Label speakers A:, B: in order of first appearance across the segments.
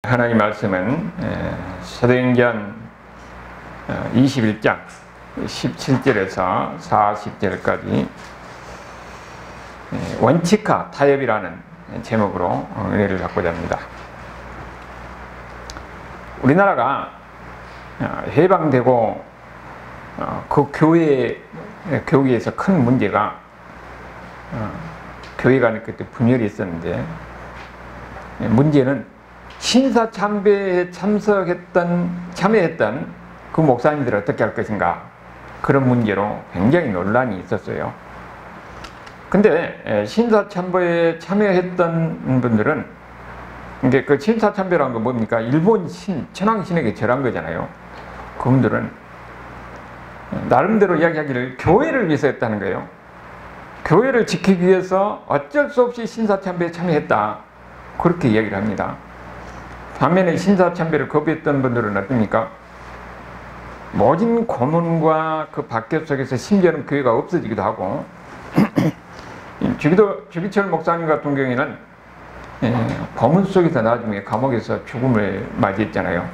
A: 하나님 말씀은 사도행전 21장 17절에서 40절까지 원칙화 타협이라는 제목으로 은혜를 받고자 합니다. 우리나라가 해방되고 그 교회에서 큰 문제가 교회 간에 그때 분열이 있었는데, 문제는 신사참배에 참여했던 그 목사님들을 어떻게 할 것인가, 그런 문제로 굉장히 논란이 있었어요. 근데 신사참배에 참여했던 분들은, 이게 그 신사참배라는 건 뭡니까? 일본 천황신에게 절한 거잖아요. 그분들은 나름대로 이야기하기를 교회를 위해서 했다는 거예요. 교회를 지키기 위해서 어쩔 수 없이 신사참배에 참여했다, 그렇게 이야기를 합니다. 반면에 신사참배를 거부했던 분들은 어떻습니까? 모진 고문과 그 박해 속에서 심지어는 교회가 없어지기도 하고, 주기철 목사님 같은 경우에는 고문 속에서 나중에 감옥에서 죽음을 맞이했잖아요.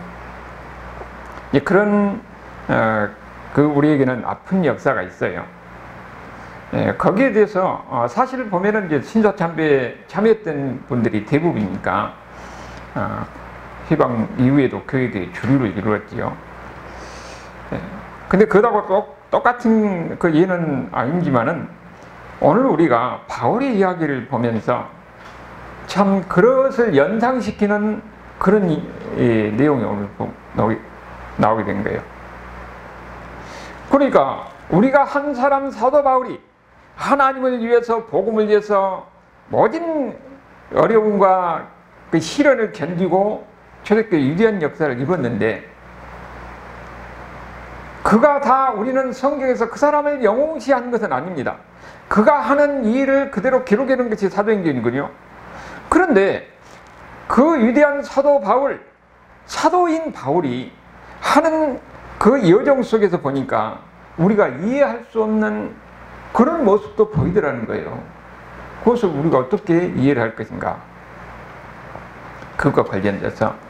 A: 그런 우리에게는 아픈 역사가 있어요. 거기에 대해서 사실 보면은 이제 신사참배에 참여했던 분들이 대부분이니까 해방 이후에도 교회들이 주류를 이루었지요. 근데 그다고 똑같은 그 예는 아니지만은, 오늘 우리가 바울의 이야기를 보면서 참 그것을 연상시키는 그런 내용이 오늘 나오게 된 거예요. 그러니까 우리가 한 사람 사도 바울이 하나님을 위해서, 복음을 위해서 모든 어려움과 그 시련을 견디고 초대교회 위대한 역사를 입었는데, 그가 다 우리는 성경에서 그 사람을 영웅시한 것은 아닙니다. 그가 하는 일을 그대로 기록해 놓은 것이 사도행전이군요. 그런데 그 위대한 사도 바울, 사도인 바울이 하는 그 여정 속에서 보니까 우리가 이해할 수 없는 그런 모습도 보이더라는 거예요. 그것을 우리가 어떻게 이해를 할 것인가, 그것과 관련돼서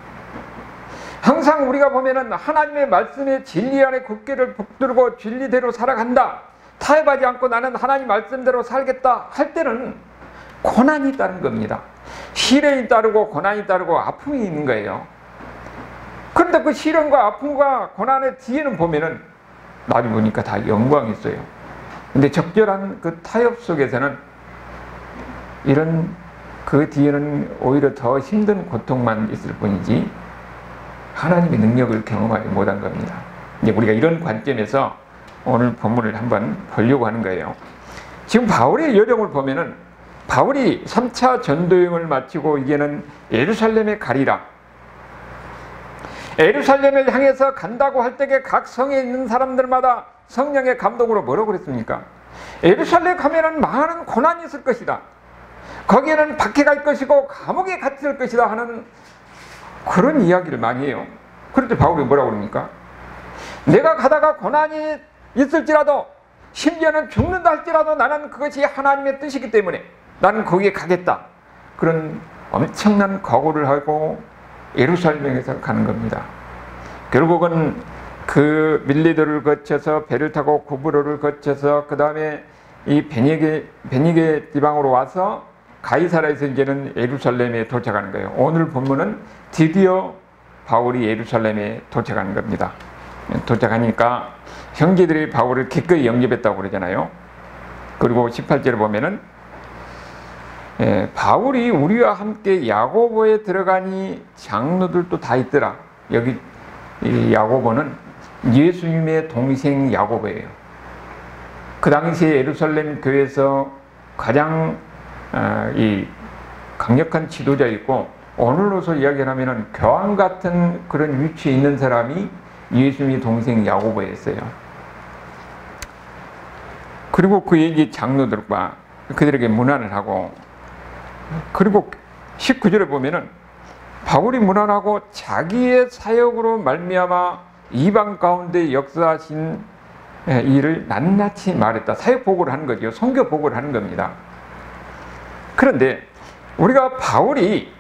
A: 항상 우리가 보면은 하나님의 말씀의 진리 안에 굳게를 붙들고 진리대로 살아간다, 타협하지 않고 나는 하나님 말씀대로 살겠다 할 때는 고난이 따른 겁니다. 시련이 따르고 고난이 따르고 아픔이 있는 거예요. 그런데 그 시련과 아픔과 고난의 뒤에는 보면은 나중에 보니까 다 영광이 있어요. 근데 적절한 그 타협 속에서는 이런 그 뒤에는 오히려 더 힘든 고통만 있을 뿐이지 하나님의 능력을 경험하지 못한 겁니다. 이제 우리가 이런 관점에서 오늘 본문을 한번 보려고 하는 거예요. 지금 바울의 여정을 보면은, 바울이 3차 전도여행을 마치고 이제는 예루살렘에 가리라, 예루살렘을 향해서 간다고 할 때에 각 성에 있는 사람들마다 성령의 감동으로 뭐라고 그랬습니까? 예루살렘 가면은 많은 고난이 있을 것이다, 거기에는 박해가 있을 것이고 감옥에 갇힐 것이다 하는 그런 이야기를 많이 해요. 그런데 바울이 뭐라고 그럽니까? 내가 가다가 고난이 있을지라도, 심지어는 죽는다 할지라도 나는 그것이 하나님의 뜻이기 때문에 나는 거기에 가겠다, 그런 엄청난 각오를 하고 예루살렘에서 가는 겁니다. 결국은 그 밀리도를 거쳐서 배를 타고 구브로를 거쳐서 그 다음에 이 베니게 지방으로 와서 가이사라에서 이제는 예루살렘에 도착하는 거예요. 오늘 본문은 드디어 바울이 예루살렘에 도착하는 겁니다. 도착하니까 형제들이 바울을 기꺼이 영접했다고 그러잖아요. 그리고 18절에 보면은 바울이 우리와 함께 야고보에 들어가니 장로들도 다 있더라. 여기 이 야고보는 예수님의 동생 야고보예요. 그 당시에 예루살렘 교회에서 가장 이 강력한 지도자였고, 오늘로서 이야기를 하면은 교황 같은 그런 위치에 있는 사람이 예수님의 동생 야고보였어요. 그리고 그의 장로들과 그들에게 문안을 하고, 그리고 19절에 보면은 바울이 문안하고 자기의 사역으로 말미암아 이방 가운데 역사하신 일을 낱낱이 말했다. 사역 보고를 하는 거죠. 선교 보고를 하는 겁니다. 그런데 우리가 바울이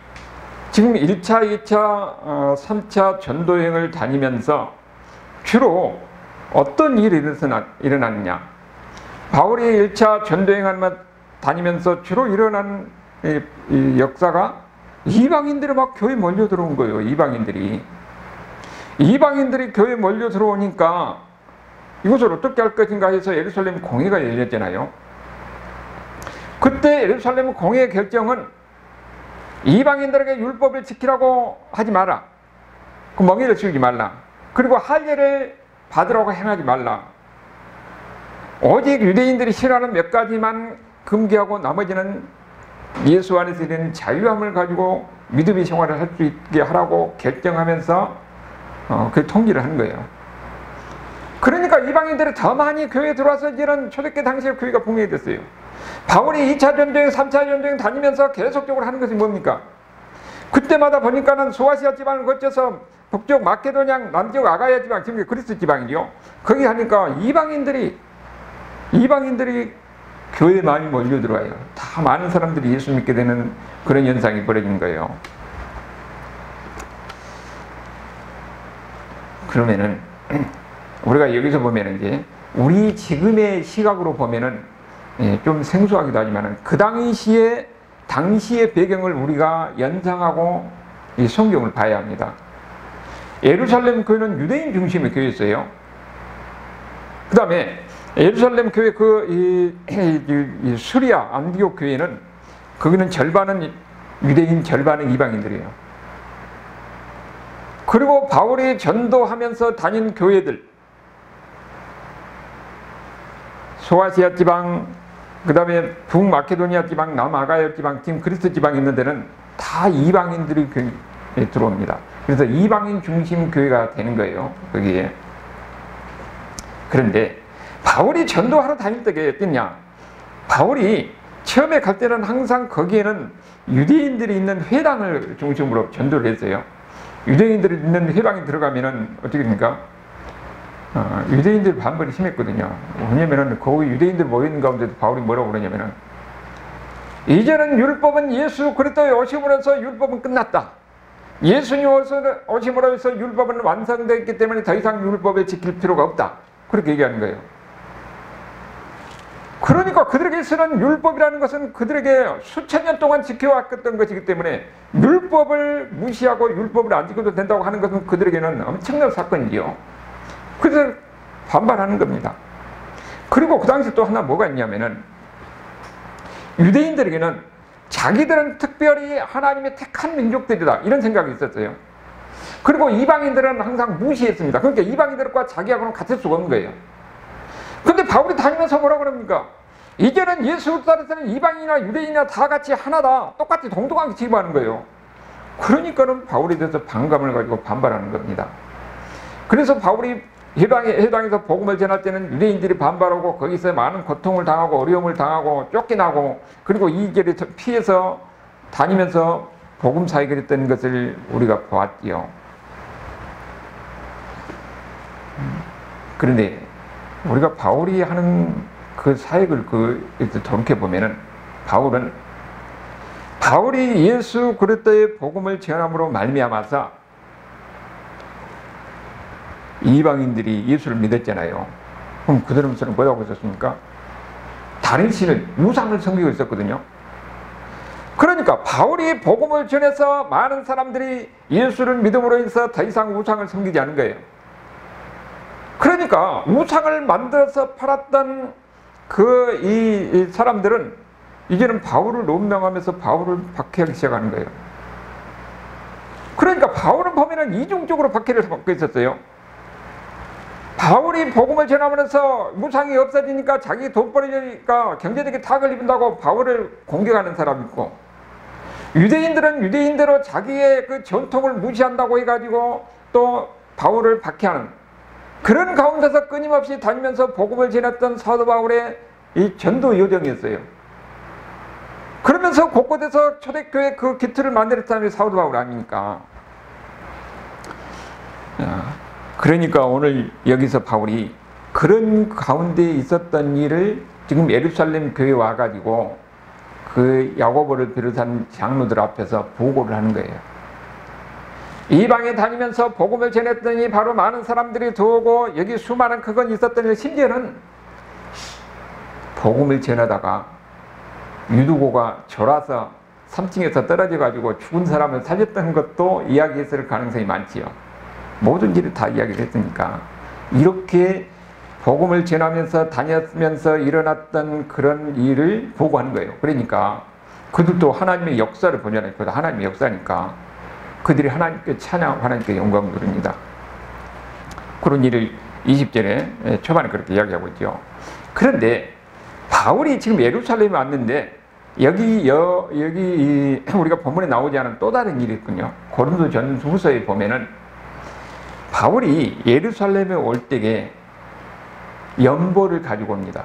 A: 지금 1차, 2차, 3차 전도여행을 다니면서 주로 어떤 일이 일어났느냐? 바울이 1차 전도여행을 다니면서 주로 일어난 이 역사가 이방인들이 막 교회에 몰려 들어온 거예요. 이방인들이 교회에 몰려 들어오니까 이것을 어떻게 할 것인가 해서 예루살렘 공회가 열렸잖아요. 그때 예루살렘 공회의 결정은 이방인들에게 율법을 지키라고 하지 마라. 그 멍에를 씌우지 말라. 그리고 할례를 받으라고 행하지 말라. 오직 유대인들이 싫어하는 몇 가지만 금기하고 나머지는 예수 안에서 이런 자유함을 가지고 믿음의 생활을 할 수 있게 하라고 결정하면서 그 통지를 하는 거예요. 그러니까 이방인들이 더 많이 교회에 들어와서 이런 초대교회 당시에 교회가 붕괴 됐어요. 바울이 2차 전도행, 3차 전도행 다니면서 계속적으로 하는 것이 뭡니까? 그때마다 보니까는 소아시아 지방을 거쳐서 북쪽 마케도냐, 남쪽 아가야 지방, 지금 그리스 지방이죠. 거기 하니까 이방인들이 교회에 많이 몰려 들어와요. 다 많은 사람들이 예수 믿게 되는 그런 현상이 벌어진 거예요. 그러면은 우리가 여기서 보면은 이제 우리 지금의 시각으로 보면은 좀 생소하기도 하지만은 그 당시의 배경을 우리가 연상하고 이 성경을 봐야 합니다. 예루살렘 교회는 유대인 중심의 교회였어요. 그 다음에 예루살렘 교회 이 수리아 안디옥 교회는 거기는 절반은 유대인, 절반은 이방인들이에요. 그리고 바울이 전도하면서 다닌 교회들, 소아시아 지방, 그 다음에 북마케도니아 지방, 남아가야 지방, 지금 그리스 지방에 있는 데는 다 이방인들이 교회에 들어옵니다. 그래서 이방인 중심 교회가 되는 거예요, 거기에. 그런데 바울이 전도하러 다닐 때가 어땠냐? 바울이 처음에 갈 때는 항상 거기에는 유대인들이 있는 회당을 중심으로 전도를 했어요. 유대인들이 있는 회당에 들어가면은 어떻게 됩니까? 유대인들 반발이 심했거든요. 왜냐면은 거기 유대인들 모여있는 가운데도 바울이 뭐라고 그러냐면은 이제는 율법은 예수 그리스도의 오심으로 해서 율법은 끝났다. 예수님 오심으로 해서 율법은 완성되었기 때문에 더 이상 율법을 지킬 필요가 없다. 그렇게 얘기하는 거예요. 그러니까 그들에게 쓰는 율법이라는 것은 그들에게 수천 년 동안 지켜왔던 것이기 때문에 율법을 무시하고 율법을 안 지켜도 된다고 하는 것은 그들에게는 엄청난 사건이지요. 그래서 반발하는 겁니다. 그리고 그 당시 또 하나 뭐가 있냐면은 유대인들에게는 자기들은 특별히 하나님의 택한 민족들이다 이런 생각이 있었어요. 그리고 이방인들은 항상 무시했습니다. 그러니까 이방인들과 자기하고는 같을 수가 없는 거예요. 근데 바울이 다니면서 뭐라 그럽니까? 이제는 예수 그리스도에서는 이방인이나 유대인이나 다 같이 하나다. 똑같이 동등하게 취급하는 거예요. 그러니까는 바울에 대해서 반감을 가지고 반발하는 겁니다. 그래서 바울이 해당에서 복음을 전할 때는 유대인들이 반발하고 거기서 많은 고통을 당하고 어려움을 당하고 쫓겨나고 그리고 이 길을 피해서 다니면서 복음 사역을 했던 것을 우리가 보았지요. 그런데 우리가 바울이 하는 그 사역을 돌이켜보면은 바울이 예수 그리스도의 복음을 전함으로 말미암아서 이방인들이 예수를 믿었잖아요. 그럼 그들은 뭐라고 했었습니까? 다른 신을, 우상을 섬기고 있었거든요. 그러니까 바울이 복음을 전해서 많은 사람들이 예수를 믿음으로 해서 더 이상 우상을 섬기지 않은 거예요. 그러니까 우상을 만들어서 팔았던 이 사람들은 이제는 바울을 논명하면서 바울을 박해하기 시작하는 거예요. 그러니까 바울은 보면은 이중적으로 박해를 받고 있었어요. 바울이 복음을 전하면서 우상이 없어지니까 자기 돈벌이니까 경제적인 타격을 입는다고 바울을 공격하는 사람이 있고, 유대인들은 유대인대로 자기의 그 전통을 무시한다고 해가지고 또 바울을 박해하는 그런 가운데서 끊임없이 다니면서 복음을 전했던 사도 바울의 이 전도 여정이었어요. 그러면서 곳곳에서 초대교회 그 기틀을 만들었던 사람이 사도 바울 아닙니까? 그러니까 오늘 여기서 바울이 그런 가운데 있었던 일을 지금 예루살렘 교회에 와가지고 그 야고보를 비롯한 장로들 앞에서 보고를 하는 거예요. 이방에 다니면서 복음을 전했더니 바로 많은 사람들이 들어오고 여기 수많은 그건 있었더니 심지어는 복음을 전하다가 유두고가 졸아서 3층에서 떨어져 가지고 죽은 사람을 살렸던 것도 이야기했을 가능성이 많지요. 모든 일을 다 이야기를 했으니까 이렇게 복음을 전하면서 다녔으면서 일어났던 그런 일을 보고하는 거예요. 그러니까 그들도 하나님의 역사를 보냐니까 하나님의 역사니까 그들이 하나님께 찬양하고 하나님께 영광을 돌립니다. 그런 일을 20절에 초반에 그렇게 이야기하고 있죠. 그런데 바울이 지금 예루살렘에 왔는데 여기 우리가 본문에 나오지 않은 또 다른 일이 있군요. 고린도전후서에 보면은 바울이 예루살렘에 올 때에 연보를 가지고 옵니다.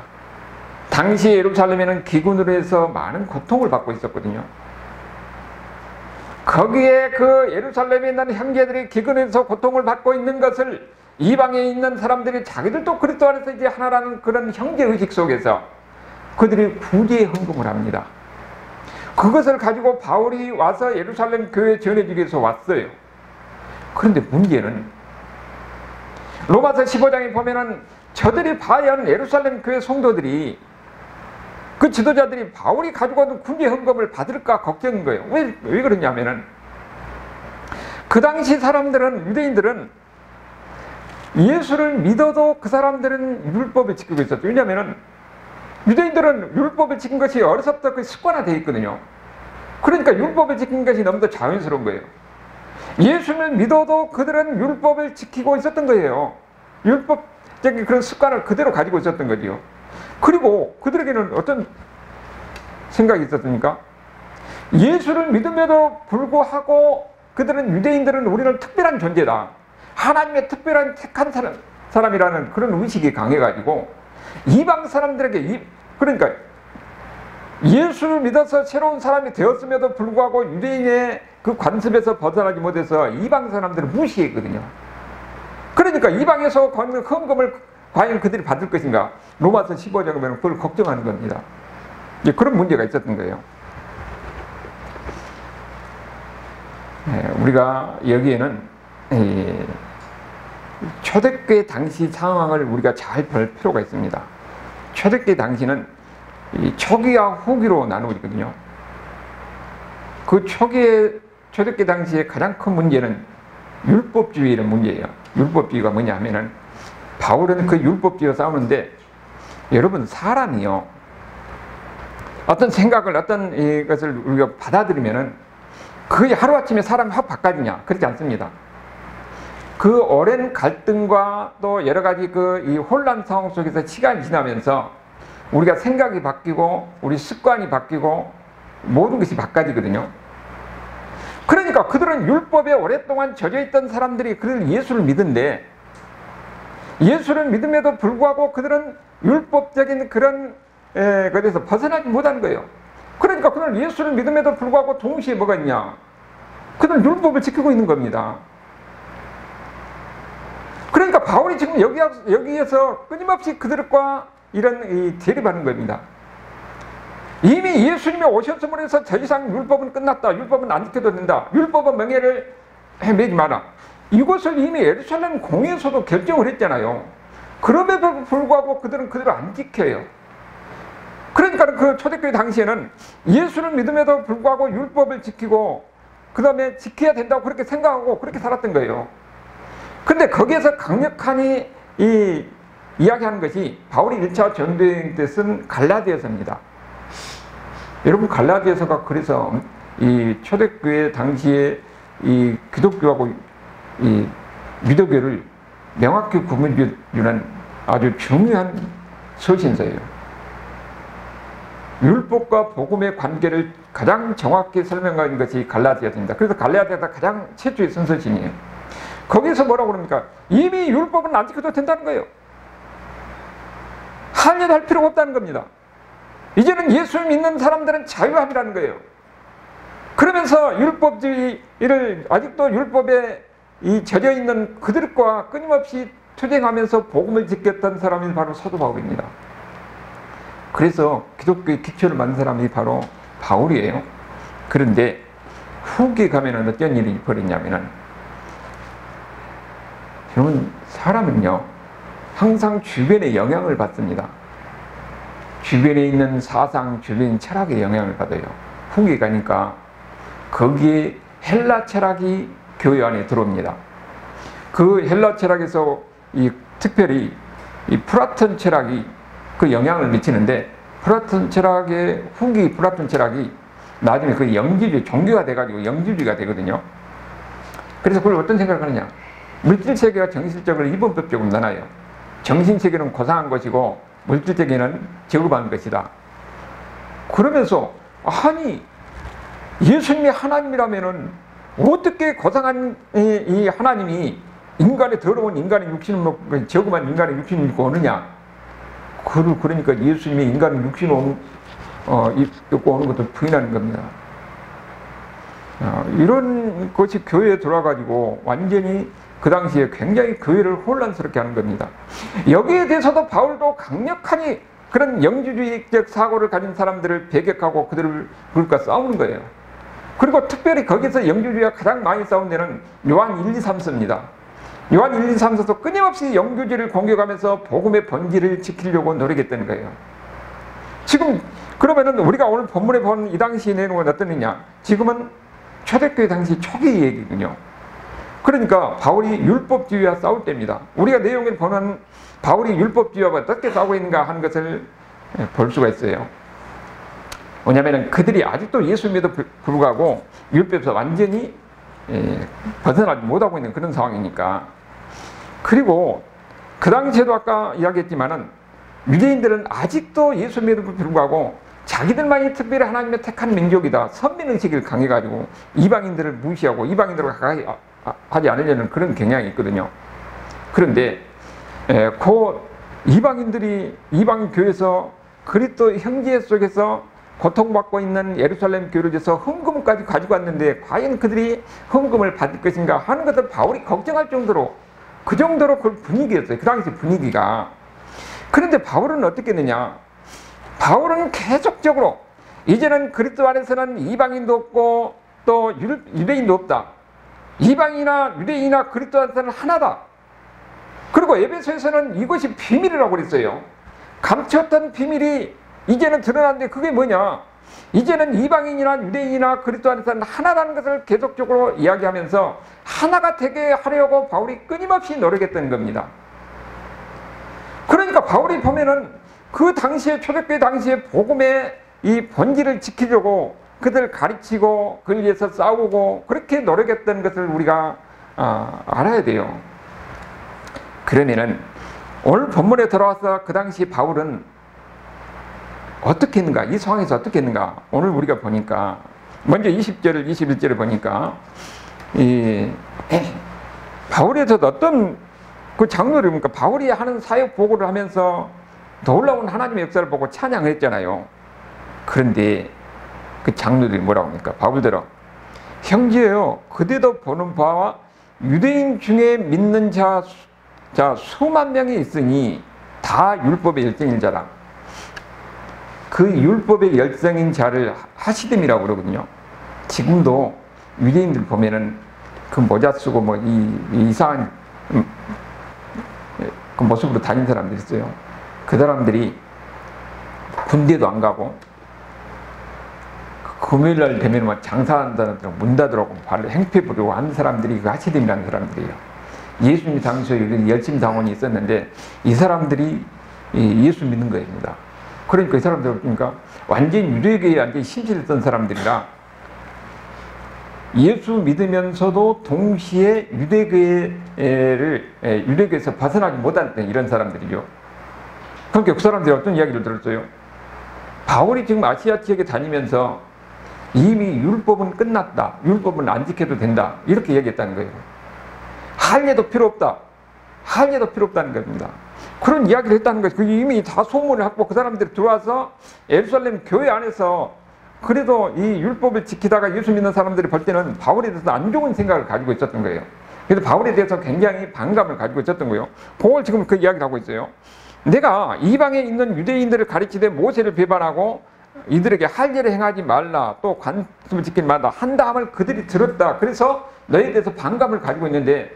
A: 당시 예루살렘에는 기근으로 해서 많은 고통을 받고 있었거든요. 거기에 그 예루살렘에 있는 형제들이 기근에서 고통을 받고 있는 것을 이방에 있는 사람들이 자기들도 그리스도 안에서 이제 하나라는 그런 형제의식 속에서 그들이 구제 헌금을 합니다. 그것을 가지고 바울이 와서 예루살렘 교회에 전해주기 위해서 왔어요. 그런데 문제는 로마서 15장에 보면은 저들이 과연 예루살렘 교회 성도들이 그 지도자들이 바울이 가지고 온 군제 헌금을 받을까 걱정인 거예요. 왜 그러냐면은 그 당시 사람들은, 유대인들은 예수를 믿어도 그 사람들은 율법을 지키고 있었죠. 왜냐면은 유대인들은 율법을 지킨 것이 어려서부터 그 습관화되어 있거든요. 그러니까 율법을 지킨 것이 너무도 자연스러운 거예요. 예수를 믿어도 그들은 율법을 지키고 있었던 거예요. 율법적인 그런 습관을 그대로 가지고 있었던 거지요. 그리고 그들에게는 어떤 생각이 있었습니까? 예수를 믿음에도 불구하고 그들은, 유대인들은 우리는 특별한 존재다, 하나님의 특별한 택한 사람이라는 그런 의식이 강해가지고 이방 사람들에게, 그러니까 예수를 믿어서 새로운 사람이 되었음에도 불구하고 유대인의 그 관습에서 벗어나지 못해서 이방 사람들을 무시했거든요. 그러니까 이방에서 걷는 헌금을 과연 그들이 받을 것인가? 로마서 15장에 보면 그걸 걱정하는 겁니다. 이제 그런 문제가 있었던 거예요. 우리가 여기에는 초대교회 당시 상황을 우리가 잘 볼 필요가 있습니다. 초대교회 당시는 초기와 후기로 나누거든요. 그 초대교회 당시의 가장 큰 문제는 율법주의의 문제예요. 율법주의가 뭐냐 하면은 바울은 그 율법주의와 싸우는데, 여러분 사람이요, 어떤 생각을, 어떤 것을 우리가 받아들이면은 그게 하루아침에 사람이 확 바꿔지냐? 그렇지 않습니다. 그 오랜 갈등과 또 여러 가지 이 혼란 상황 속에서 시간이 지나면서 우리가 생각이 바뀌고 우리 습관이 바뀌고 모든 것이 바꿔지거든요. 그러니까 그들은 율법에 오랫동안 젖어있던 사람들이 그들 예수를 믿은데, 예수를 믿음에도 불구하고 그들은 율법적인 그런 것에서 벗어나지 못하는 거예요. 그러니까 그들은 예수를 믿음에도 불구하고 동시에 뭐가 있냐? 그들은 율법을 지키고 있는 겁니다. 그러니까 바울이 지금 여기에서 끊임없이 그들과 이런 대립하는 겁니다. 이미 예수님이 오셨음으로 해서 더 이상 율법은 끝났다, 율법은 안 지켜도 된다, 율법은 명예를 매지 마라, 이것을 이미 예루살렘 공회에서도 결정을 했잖아요. 그럼에도 불구하고 그들은 그대로 안 지켜요. 그러니까 그 초대교회 당시에는 예수를 믿음에도 불구하고 율법을 지키고 그 다음에 지켜야 된다고 그렇게 생각하고 그렇게 살았던 거예요. 근데 거기에서 강력하니 이야기하는 것이 바울이 1차 전도여행 때 쓴 갈라디아서입니다. 여러분, 갈라디아서가 그래서 이 초대교회 당시에 이 기독교하고 이 유대교를 명확히 구분해주는 아주 중요한 서신서예요. 율법과 복음의 관계를 가장 정확히 설명한 것이 갈라디아서입니다. 그래서 갈라디아서가 가장 최초의 선서신이에요. 거기서 뭐라고 그럽니까? 이미 율법은 안 지켜도 된다는 거예요. 하려도 할 필요가 없다는 겁니다. 이제는 예수 믿는 사람들은 자유함이라는 거예요. 그러면서 율법주의를, 아직도 율법에 젖어 있는 그들과 끊임없이 투쟁하면서 복음을 지켰던 사람이 바로 사도 바울입니다. 그래서 기독교의 기초를 만든 사람이 바로 바울이에요. 그런데 후기에 가면은 어떤 일이 벌어졌냐면은 여러분, 사람은요 항상 주변의 영향을 받습니다. 주변에 있는 사상, 주변 철학의 영향을 받아요. 후기 가니까 거기에 헬라 철학이 교회 안에 들어옵니다. 그 헬라 철학에서 특별히 이 플라톤 철학이 그 영향을 미치는데, 플라톤 철학의 후기 플라톤 철학이 나중에 그 영지주의, 종교가 돼가지고 영지주의가 되거든요. 그래서 그걸 어떤 생각을 하느냐, 물질세계가 정신적으로 이분법적으로 나눠요. 정신세계는 고상한 것이고 물질세계는 저급한 것이다. 그러면서 아니, 예수님이 하나님이라면은 어떻게 고상한 이 하나님이 인간의 더러운 인간의 육신을 먹고 저급한 인간의 육신을 입고 오느냐. 그러니까 예수님이 인간의 육신을 입고 오는 것도 부인하는 겁니다. 이런 것이 교회에 들어와가지고 완전히 그 당시에 굉장히 교회를 혼란스럽게 하는 겁니다. 여기에 대해서도 바울도 강력하니 그런 영주주의적 사고를 가진 사람들을 배격하고 그들과 싸우는 거예요. 그리고 특별히 거기서 영주주의가 가장 많이 싸운 데는 요한 1, 2, 3서입니다. 요한 1, 2, 3서도 끊임없이 영주주의를 공격하면서 복음의 본질을 지키려고 노력했던 거예요. 지금 그러면은 우리가 오늘 본문에 본 이 당시 내용은 어떠느냐, 지금은 초대교회 당시 초기 얘기군요. 그러니까 바울이 율법주의와 싸울 때입니다. 우리가 내용을 보면 바울이 율법주의와 어떻게 싸우고 있는가 하는 것을 볼 수가 있어요. 왜냐하면 그들이 아직도 예수님에도 불구하고 율법에서 완전히 벗어나지 못하고 있는 그런 상황이니까. 그리고 그 당시에도 아까 이야기했지만은 유대인들은 아직도 예수님에도 불구하고 자기들만이 특별히 하나님의 택한 민족이다, 선민의식을 강해가지고 이방인들을 무시하고 이방인들과 가까이 하지 않으려는 그런 경향이 있거든요. 그런데 그 이방인들이 이방 교회에서 그리스도 형제 속에서 고통받고 있는 예루살렘 교회에서 헌금까지 가지고 왔는데 과연 그들이 헌금을 받을 것인가 하는 것을 바울이 걱정할 정도로, 그 정도로 그 분위기였어요. 그 당시 분위기가. 그런데 바울은 어떻게 했느냐, 바울은 계속적으로 이제는 그리스도 안에서는 이방인도 없고 또 유대인도 없다, 이방이나 유대인이나 그리스도 안에서는 하나다. 그리고 에베소에서는 이것이 비밀이라고 그랬어요. 감췄던 비밀이 이제는 드러났는데 그게 뭐냐, 이제는 이방인이나 유대인이나 그리스도 안에서는 하나라는 것을 계속적으로 이야기하면서 하나가 되게 하려고 바울이 끊임없이 노력했던 겁니다. 그러니까 바울이 보면은 그 당시에 초대교회 당시에 복음의 이 본질을 지키려고 그들 가르치고 그를 위해서 싸우고 그렇게 노력했던 것을 우리가 알아야 돼요. 그러면은 오늘 본문에 들어와서 그 당시 바울은 어떻게 했는가, 이 상황에서 어떻게 했는가, 오늘 우리가 보니까 먼저 20절 21절을 보니까 바울에서도 어떤 그 장로를 보니까 바울이 하는 사역 보고를 하면서 놀라운 하나님의 역사를 보고 찬양을 했잖아요. 그런데 그 장로들이 뭐라고 합니까? 바울대로 형제여, 그대도 보는 바와 유대인 중에 믿는 자 수만 명이 있으니 다 율법의 열정인 자라. 그 율법의 열정인 자를 하시됨이라고 그러거든요. 지금도 유대인들 보면은 그 모자 쓰고 뭐 이상한 그 모습으로 다니는 사람들이 있어요. 그 사람들이 군대도 안 가고 금요일날 되면 막 장사한다는 문 닫으라고 발을 행패 부리고 하는 사람들이 그 하시됨이라는 사람들이에요. 예수님 당시에 열심 당원이 있었는데 이 사람들이 예수 믿는 거입니다. 그러니까 이 사람들 그러니까 완전 유대교에 완전히 심취했던 사람들이라 예수 믿으면서도 동시에 유대교에서 벗어나지 못했던 이런 사람들이죠. 그러니까 그 사람들이 어떤 이야기를 들었어요? 바울이 지금 아시아 지역에 다니면서 이미 율법은 끝났다, 율법은 안 지켜도 된다, 이렇게 얘기했다는 거예요. 할례도 필요 없다, 할례도 필요 없다는 겁니다. 그런 이야기를 했다는 거예요. 이미 다 소문을 하고 그 사람들이 들어와서 예루살렘 교회 안에서 그래도 이 율법을 지키다가 예수 믿는 사람들이 볼 때는 바울에 대해서 안 좋은 생각을 가지고 있었던 거예요. 그래서 바울에 대해서 굉장히 반감을 가지고 있었던 거예요. 그걸 지금 그 이야기를 하고 있어요. 내가 이방에 있는 유대인들을 가르치되 모세를 배반하고 이들에게 할례를 행하지 말라, 또 관습을 지키지 말라 한 다음을 그들이 들었다. 그래서 너에 대해서 반감을 가지고 있는데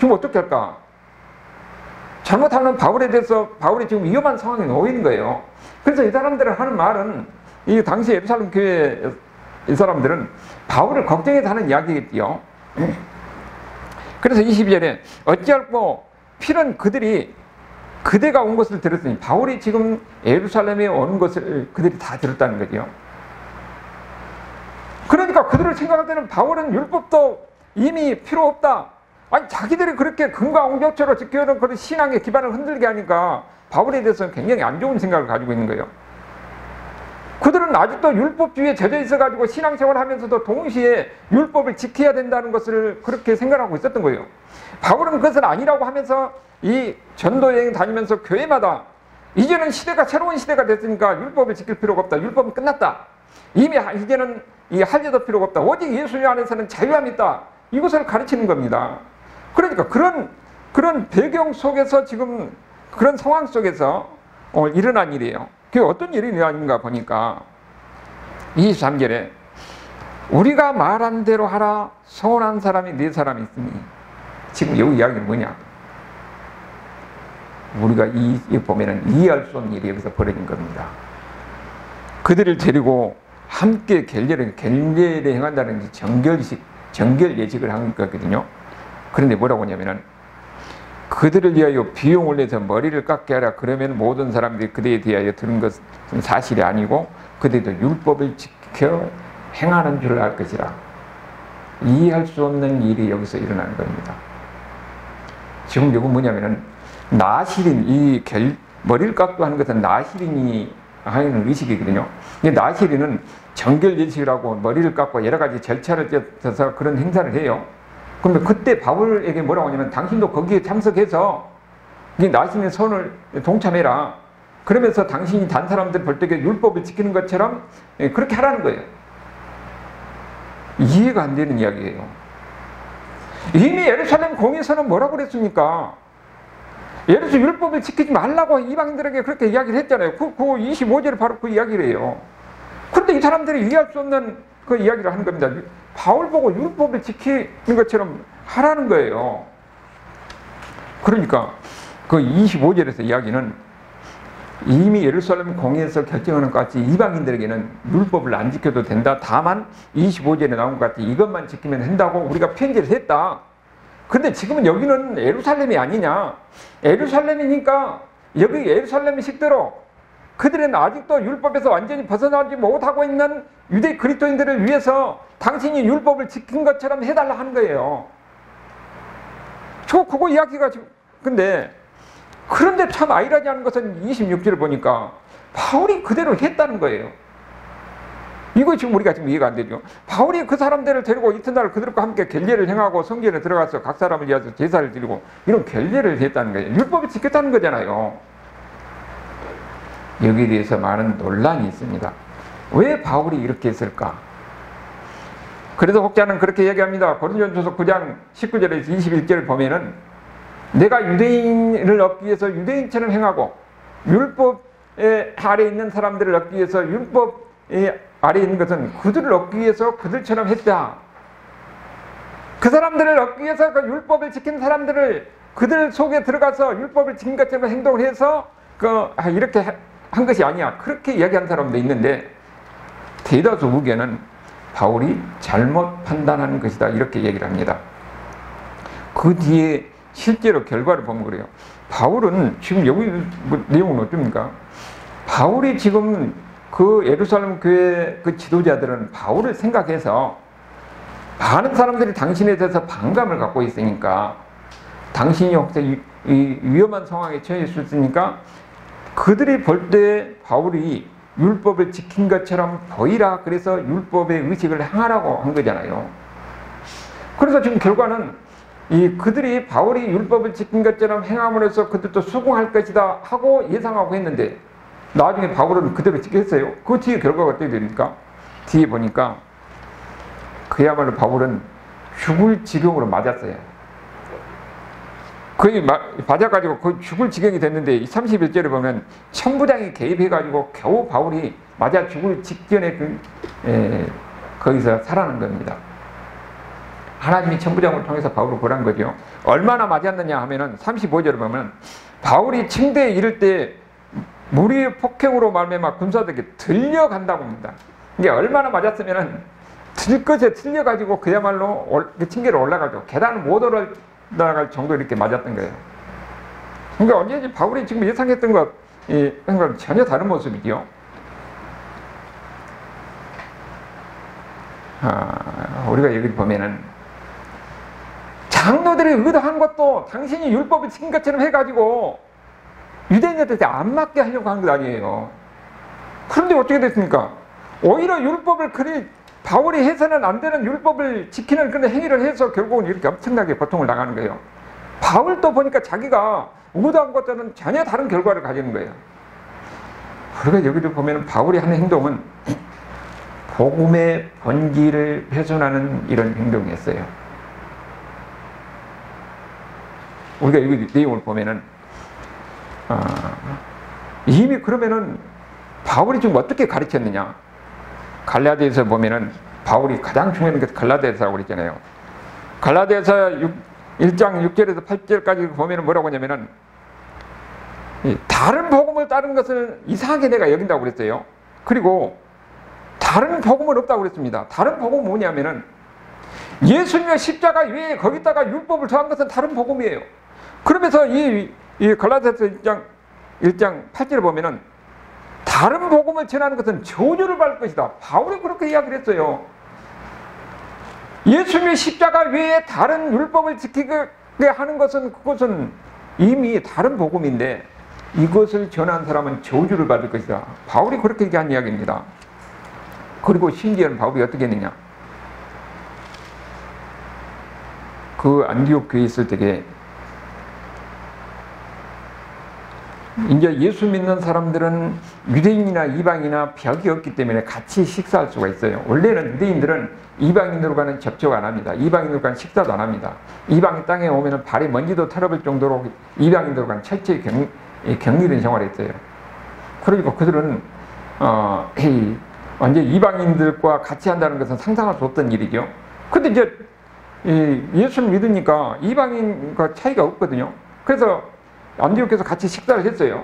A: 지금 어떻게 할까? 잘못하면 바울에 대해서 바울이 지금 위험한 상황에 놓인 거예요. 그래서 이 사람들은 하는 말은, 이 당시 예루살렘 교회 이 사람들은 바울을 걱정해서 하는 이야기겠지요. 그래서 22절에 어찌할꼬 필은 그대가 온 것을 들었으니, 바울이 지금 예루살렘에 온 것을 그들이 다 들었다는 거죠. 그러니까 그들을 생각할 때는 바울은 율법도 이미 필요 없다. 아니, 자기들이 그렇게 금과옹격처로 지켜오는 그런 신앙의 기반을 흔들게 하니까 바울에 대해서는 굉장히 안 좋은 생각을 가지고 있는 거예요. 그들은 아직도 율법주의에 젖어 있어가지고 신앙생활을 하면서도 동시에 율법을 지켜야 된다는 것을 그렇게 생각하고 있었던 거예요. 바울은 그것은 아니라고 하면서 이 전도여행 다니면서 교회마다 이제는 새로운 시대가 됐으니까 율법을 지킬 필요가 없다. 율법은 끝났다. 이미 이제는 이 할례도 필요가 없다. 오직 예수님 안에서는 자유함이 있다. 이것을 가르치는 겁니다. 그러니까 그런 배경 속에서 지금 그런 상황 속에서 일어난 일이에요. 그게 어떤 일이 일어났는가 보니까 23절에 우리가 말한 대로 하라. 서운한 사람이 4사람이 있으니, 지금 여기 이야기는 뭐냐? 우리가 보면은 이해할 수 없는 일이 여기서 벌어진 겁니다. 그들을 데리고 함께 결례를 행한다는 정결 예식을 한 거거든요. 그런데 뭐라고 하냐면은 그들을 위하여 비용을 내서 머리를 깎게 하라. 그러면 모든 사람들이 그들에 대하여 들은 것은 사실이 아니고 그들도 율법을 지켜 행하는 줄 알 것이라. 이해할 수 없는 일이 여기서 일어나는 겁니다. 지금 이건 뭐냐면은 나실인, 머리를 깎고 하는 것은 나실인이 하는 의식이거든요. 근데 나실인은 정결 예식이라고 머리를 깎고 여러 가지 절차를 떼서 그런 행사를 해요. 그러면 그때 바울에게 뭐라고 하냐면 당신도 거기에 참석해서 이 나신의 선을 동참해라. 그러면서 당신이 다른 사람들 볼 때 율법을 지키는 것처럼 그렇게 하라는 거예요. 이해가 안 되는 이야기예요. 이미 예루살렘 공회에서는 뭐라고 그랬습니까? 예루살렘 율법을 지키지 말라고 이방인들에게 그렇게 이야기를 했잖아요. 그 25절에 바로 그 이야기를 해요. 그런데 이 사람들이 이해할 수 없는 그 이야기를 하는 겁니다. 바울 보고 율법을 지키는 것처럼 하라는 거예요. 그러니까 그 25절에서 이야기는 이미 예루살렘 공회에서 결정하는 것 같이 이방인들에게는 율법을 안 지켜도 된다. 다만 25절에 나온 것 같이 이것만 지키면 된다고 우리가 편지를 했다. 근데 지금은 여기는 예루살렘이 아니냐. 예루살렘이니까 여기 예루살렘의 식대로 그들은 아직도 율법에서 완전히 벗어나지 못하고 있는 유대 그리스도인들을 위해서 당신이 율법을 지킨 것처럼 해달라 하는 거예요. 그거 이야기가 지금. 그런데 참 아이러니한 것은 26절을 보니까 바울이 그대로 했다는 거예요. 이거 지금 우리가 지금 이해가 안 되죠. 바울이 그 사람들을 데리고 이튿날 그들과 함께 결례를 행하고 성전에 들어가서 각 사람을 위해서 제사를 드리고 이런 결례를 했다는 거예요. 율법을 지켰다는 거잖아요. 여기에 대해서 많은 논란이 있습니다. 왜 바울이 이렇게 했을까? 그래서 혹자는 그렇게 얘기합니다. 고린도전서 9장 19절에서 21절을 보면은 내가 유대인을 얻기 위해서 유대인처럼 행하고 율법에 아래 있는 사람들을 얻기 위해서 율법에 아래 있는 것은 그들을 얻기 위해서 그들처럼 했다. 그 사람들을 얻기 위해서 그 율법을 지킨 사람들을 그들 속에 들어가서 율법을 지킨 것처럼 행동을 해서 이렇게 한 것이 아니야. 그렇게 이야기한 사람도 있는데 대다수 의견은 바울이 잘못 판단한 것이다. 이렇게 얘기를 합니다. 그 뒤에 실제로 결과를 보면 그래요. 바울은 지금 여기 내용은 어떻습니까? 바울이 지금 그 예루살렘 교회 그 지도자들은 바울을 생각해서 많은 사람들이 당신에 대해서 반감을 갖고 있으니까 당신이 혹시 이 위험한 상황에 처해 있으니까 그들이 볼 때 바울이 율법을 지킨 것처럼 보이라. 그래서 율법의 의식을 행하라고 한 거잖아요. 그래서 지금 결과는 그들이 바울이 율법을 지킨 것처럼 행함으로써 그들도 수긍할 것이다 하고 예상하고 했는데 나중에 바울은 그대로 지켰어요. 그 뒤에 결과가 어떻게 됩니까? 뒤에 보니까 그야말로 바울은 죽을 지경으로 맞았어요. 거의 맞아가지고 거의 죽을 지경이 됐는데 31절에 보면 천부장이 개입해가지고 겨우 바울이 맞아 죽을 직전에 거기서 살아난 겁니다. 하나님이 천부장을 통해서 바울을 보란 거죠. 얼마나 맞았느냐 하면은 35절을 보면 바울이 층대에 이를 때 무리의 폭행으로 말미암아 군사들에게 들려간다고 합니다. 이게 얼마나 맞았으면은 들것에 틀려가지고 그야말로 층계로 올라가죠. 계단을 못 올라갈 정도 이렇게 맞았던 거예요. 그러니까 언제든지 바울이 지금 예상했던 것과 전혀 다른 모습이죠. 우리가 여기 보면은 장로들이 의도한 것도 당신이 율법을 지킨 것처럼 해가지고 유대인들한테 안 맞게 하려고 한 것 아니에요. 그런데 어떻게 됐습니까? 오히려 율법을 바울이 해서는 안 되는 율법을 지키는 그런 행위를 해서 결국은 이렇게 엄청나게 고통을 당하는 거예요. 바울도 보니까 자기가 의도한 것과는 전혀 다른 결과를 가지는 거예요. 우리가 여기도 보면 바울이 하는 행동은 복음의 번기를 훼손하는 이런 행동이었어요. 우리가 여기 내용을 보면은 이미 그러면은 바울이 지금 어떻게 가르쳤느냐? 갈라디아서 보면은 바울이 가장 중요한 게 갈라디아서라고 그랬잖아요. 갈라디아서 1장 6절에서 8절까지 보면은 뭐라고 하냐면은 다른 복음을 따르는 것을 이상하게 내가 여긴다고 그랬어요. 그리고 다른 복음은 없다고 그랬습니다. 다른 복음은 뭐냐면은 예수님의 십자가 외에 거기다가 율법을 더한 것은 다른 복음이에요. 그러면서 이 갈라디아서 1장 8절에 보면은 다른 복음을 전하는 것은 저주를 받을 것이다. 바울이 그렇게 이야기를 했어요. 예수님의 십자가 외에 다른 율법을 지키게 하는 것은 그것은 이미 다른 복음인데 이것을 전한 사람은 저주를 받을 것이다. 바울이 그렇게 얘기한 이야기입니다. 그리고 심지어는 바울이 어떻게 했느냐? 그 안디옥 교회에 있을 때에 이제 예수 믿는 사람들은 유대인이나 이방이나 벽이 없기 때문에 같이 식사할 수가 있어요. 원래는 유대인들은 이방인들과는 접촉 안 합니다. 이방인들과는 식사도 안 합니다. 이방 땅에 오면 발에 먼지도 털어볼 정도로 이방인들과는 철저히 격리된 생활을 했어요. 그러니까 그들은 언제 이방인들과 같이 한다는 것은 상상할 수 없던 일이죠. 근데 이제 예수를 믿으니까 이방인과 차이가 없거든요. 그래서 안디옥에서 같이 식사를 했어요.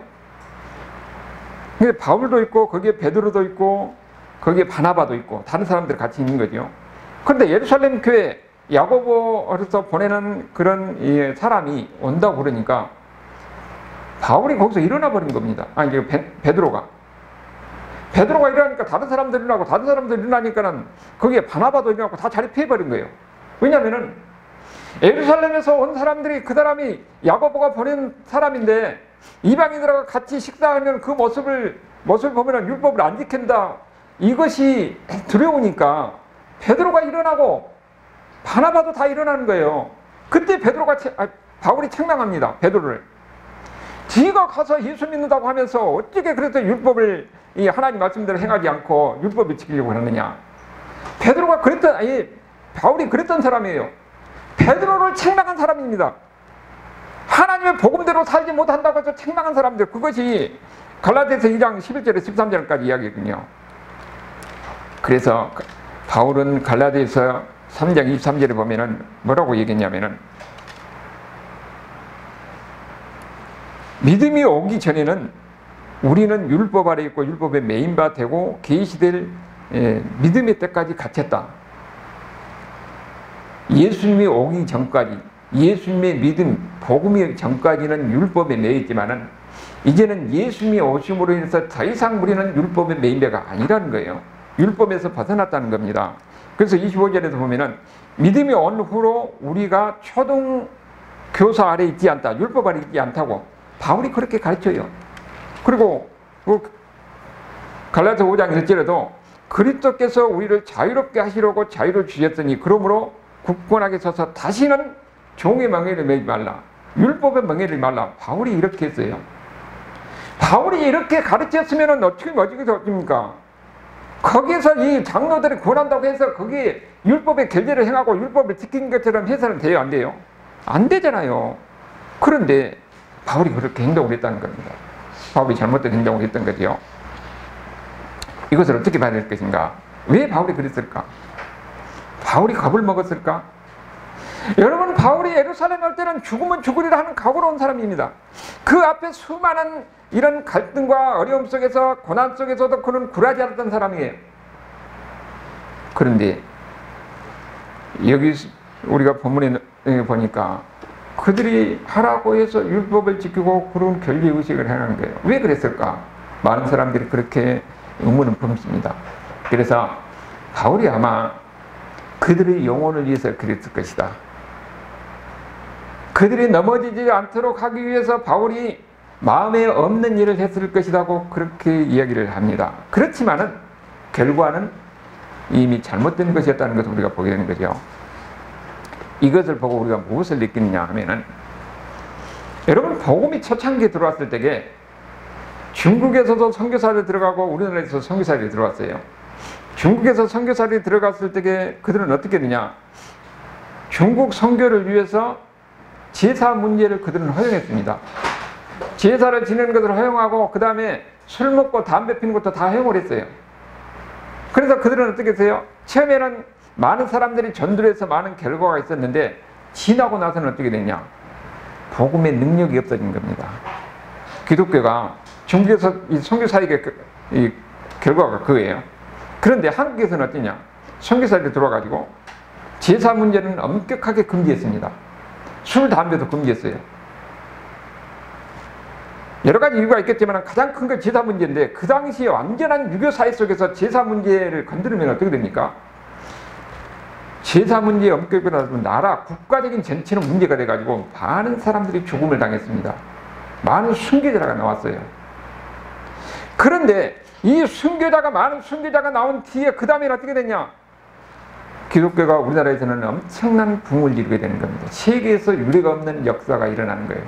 A: 근데 바울도 있고 거기에 베드로도 있고 거기에 바나바도 있고 다른 사람들 같이 있는 거죠. 그런데 예루살렘 교회 야고보로서 보내는 그런 사람이 온다고 그러니까 바울이 거기서 일어나 버린 겁니다. 아니 베드로가 일어나니까 다른 사람들이 일어나고 다른 사람들이 일어나니까는 거기에 바나바도 일어나고 다 자리 피해버린 거예요. 왜냐하면은 예루살렘에서 온 사람들이 그 사람이 야고보가 보낸 사람인데 이방인들과 같이 식사하는 그 모습을 보면 율법을 안 지킨다. 이것이 두려우니까 베드로가 일어나고 바나바도 다 일어나는 거예요. 그때 바울이 책망합니다. 베드로를. 지가 가서 예수 믿는다고 하면서 어떻게 그래서 율법을 하나님 말씀대로 행하지 않고 율법을 지키려고 하느냐. 바울이 그랬던 사람이에요. 베드로를 책망한 사람입니다. 하나님의 복음대로 살지 못한다고 해서 책망한 사람들, 그것이 갈라디아서 2장 11절에 13절까지 이야기거든요. 그래서 바울은 갈라디아서 3장 23절에 보면은 뭐라고 얘기했냐면은 믿음이 오기 전에는 우리는 율법 아래 있고 율법에 매인바 되고 계시될 믿음의 때까지 갇혔다. 예수님이 오기 전까지, 예수님의 믿음, 복음이 전까지는 율법에 매였지만은 이제는 예수님이 오심으로 인해서 더 이상 우리는 율법에 매인배가 아니라는 거예요. 율법에서 벗어났다는 겁니다. 그래서 25절에서 보면은 믿음이 온 후로 우리가 초등 교사 아래 있지 않다, 율법 아래 있지 않다고 바울이 그렇게 가르쳐요. 그리고 갈라디아서 5장 1절에도 그리스도께서 우리를 자유롭게 하시려고 자유를 주셨으니 그러므로 굳건하게 서서 다시는 종의 멍에를 매지 말라. 율법의 멍에를 말라. 바울이 이렇게 했어요. 바울이 이렇게 가르쳤으면 어떻게 멋지겠습니까? 거기서 이 장로들이 권한다고 해서 거기에 율법의 결제를 행하고 율법을 지킨 것처럼 해서는 돼요? 안 돼요? 안 되잖아요. 그런데 바울이 그렇게 행동을 했다는 겁니다. 바울이 잘못된 행동을 했던 거죠. 이것을 어떻게 봐야 될 것인가? 왜 바울이 그랬을까? 바울이 겁을 먹었을까? 여러분, 바울이 예루살렘 올 때는 죽으면 죽으리라 하는 각오로 온 사람입니다. 그 앞에 수많은 이런 갈등과 어려움 속에서, 고난 속에서도 그는 굴하지 않았던 사람이에요. 그런데 여기 우리가 본문에 보니까 그들이 하라고 해서 율법을 지키고 그런 결례의식을 행한 거예요. 왜 그랬을까? 많은 사람들이 그렇게 의문을 품습니다. 그래서 바울이 아마 그들의 영혼을 위해서 그랬을 것이다. 그들이 넘어지지 않도록 하기 위해서 바울이 마음에 없는 일을 했을 것이라고 그렇게 이야기를 합니다. 그렇지만은 결과는 이미 잘못된 것이었다는 것을 우리가 보게 되는 거죠. 이것을 보고 우리가 무엇을 느끼느냐 하면은, 여러분, 복음이 초창기에 들어왔을 때에 중국에서도 선교사를 들어가고 우리나라에서 선교사들이 들어왔어요. 중국에서 선교사들이 들어갔을 때에 그들은 어떻게 되냐? 중국 선교를 위해서 제사 문제를 그들은 허용했습니다. 제사를 지내는 것을 허용하고 그 다음에 술 먹고 담배 피는 것도 다 허용을 했어요. 그래서 그들은 어떻게 했어요? 처음에는 많은 사람들이 전도를 해서 많은 결과가 있었는데 지나고 나서는 어떻게 됐냐? 복음의 능력이 없어진 겁니다. 기독교가 중국에서 이 선교사에게 이 결과가 그거예요. 그런데 한국에서는 어떠냐? 선교사들이 들어와가지고 제사 문제는 엄격하게 금지했습니다. 술, 담배도 금지했어요. 여러 가지 이유가 있겠지만 가장 큰 건 제사 문제인데, 그 당시에 완전한 유교 사회 속에서 제사 문제를 건드리면 어떻게 됩니까? 제사 문제에 엄격하게 나서면 나라, 국가적인 전체는 문제가 돼가지고 많은 사람들이 죽음을 당했습니다. 많은 순교자가 나왔어요. 그런데 이 순교자가, 많은 순교자가 나온 뒤에 그 다음에 어떻게 됐냐? 기독교가 우리나라에서는 엄청난 붐을 이루게 되는 겁니다. 세계에서 유례가 없는 역사가 일어나는 거예요.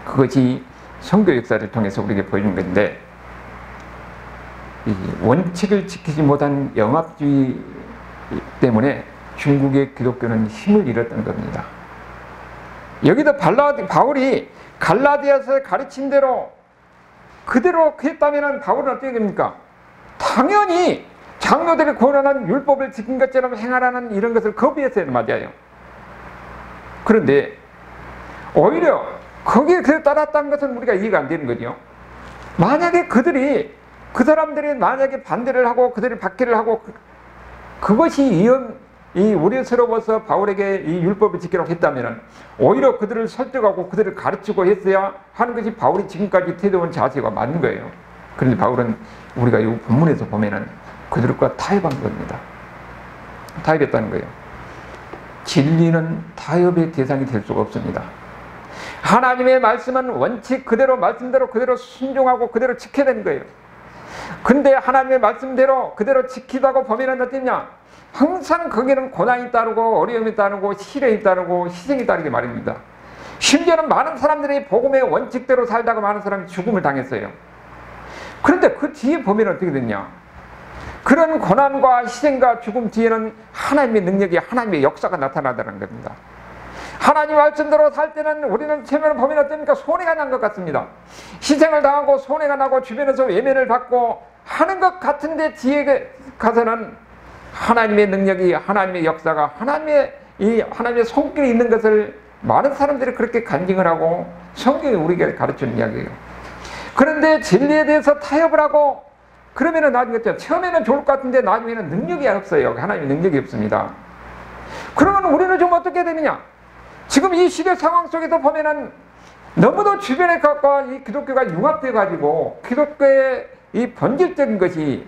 A: 그것이 선교 역사를 통해서 우리에게 보여준 건데, 이 원칙을 지키지 못한 영합주의 때문에 중국의 기독교는 힘을 잃었던 겁니다. 여기도 바울이 갈라디아서의 가르친 대로 그대로 했다면 바울은 어떻게 됩니까? 당연히 장로들이 권한한 율법을 지킨 것처럼 행하라는 이런 것을 거부했어요. 맞아요. 그런데 오히려 거기에 따랐다는 것은 우리가 이해가 안 되는 거죠. 만약에 그 사람들이 만약에 반대를 하고 그들이 박해를 하고 그것이 우려스러워서 바울에게 이 율법을 지키라고 했다면 오히려 그들을 설득하고 그들을 가르치고 했어야 하는 것이 바울이 지금까지 태도한 자세가 맞는 거예요. 그런데 바울은 우리가 이 본문에서 보면은 그들과 타협한 겁니다. 타협했다는 거예요. 진리는 타협의 대상이 될 수가 없습니다. 하나님의 말씀은 원칙 그대로, 말씀대로 그대로 순종하고 그대로 지켜야 되는 거예요. 근데 하나님의 말씀대로 그대로 지키다고 보면은 어떠냐? 항상 거기는 고난이 따르고 어려움이 따르고 시련이 따르고 희생이 따르게 말입니다. 심지어는 많은 사람들이 복음의 원칙대로 살다가 많은 사람이 죽음을 당했어요. 그런데 그 뒤에 보면 어떻게 됐냐? 그런 고난과 희생과 죽음 뒤에는 하나님의 능력이, 하나님의 역사가 나타나다는 겁니다. 하나님 말씀대로 살 때는 우리는 처음에 보면 어떻습니까? 손해가 난 것 같습니다. 희생을 당하고 손해가 나고 주변에서 외면을 받고 하는 것 같은데 뒤에 가서는 하나님의 능력이, 하나님의 역사가, 하나님의 손길이 있는 것을 많은 사람들이 그렇게 간증을 하고 성경이 우리에게 가르치는 이야기예요. 그런데 진리에 대해서 타협을 하고 그러면은 나중에 처음에는 좋을 것 같은데 나중에는 능력이 없어요. 하나님의 능력이 없습니다. 그러면 우리는 좀 어떻게 되느냐? 지금 이 시대 상황 속에서 보면은 너무도 주변에 갖고 이 기독교가 융합돼 가지고 기독교의 이 본질적인 것이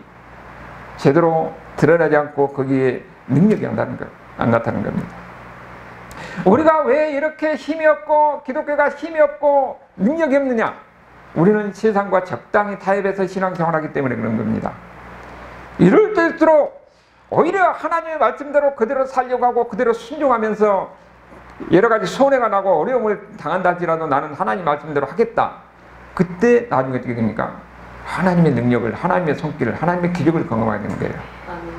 A: 제대로 드러나지 않고 거기에 능력이 안 나타나는 겁니다. 우리가 왜 이렇게 힘이 없고 기독교가 힘이 없고 능력이 없느냐? 우리는 세상과 적당히 타협해서 신앙생활하기 때문에 그런 겁니다. 이럴 때일수록 오히려 하나님의 말씀대로 그대로 살려고 하고 그대로 순종하면서 여러 가지 손해가 나고 어려움을 당한다 할지라도 나는 하나님 말씀대로 하겠다. 그때 나중에 어떻게 됩니까? 하나님의 능력을, 하나님의 손길을, 하나님의 기적을 경험하게 되는 거예요.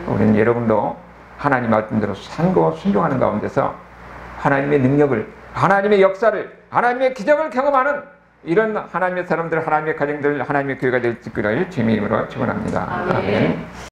A: 우리는 여러분도 하나님 말씀대로 산고 순종하는 가운데서 하나님의 능력을, 하나님의 역사를, 하나님의 기적을 경험하는 이런 하나님의 사람들, 하나님의 가정들, 하나님의 교회가 될 수 있기를 주님의 이름으로 축원합니다. 아멘.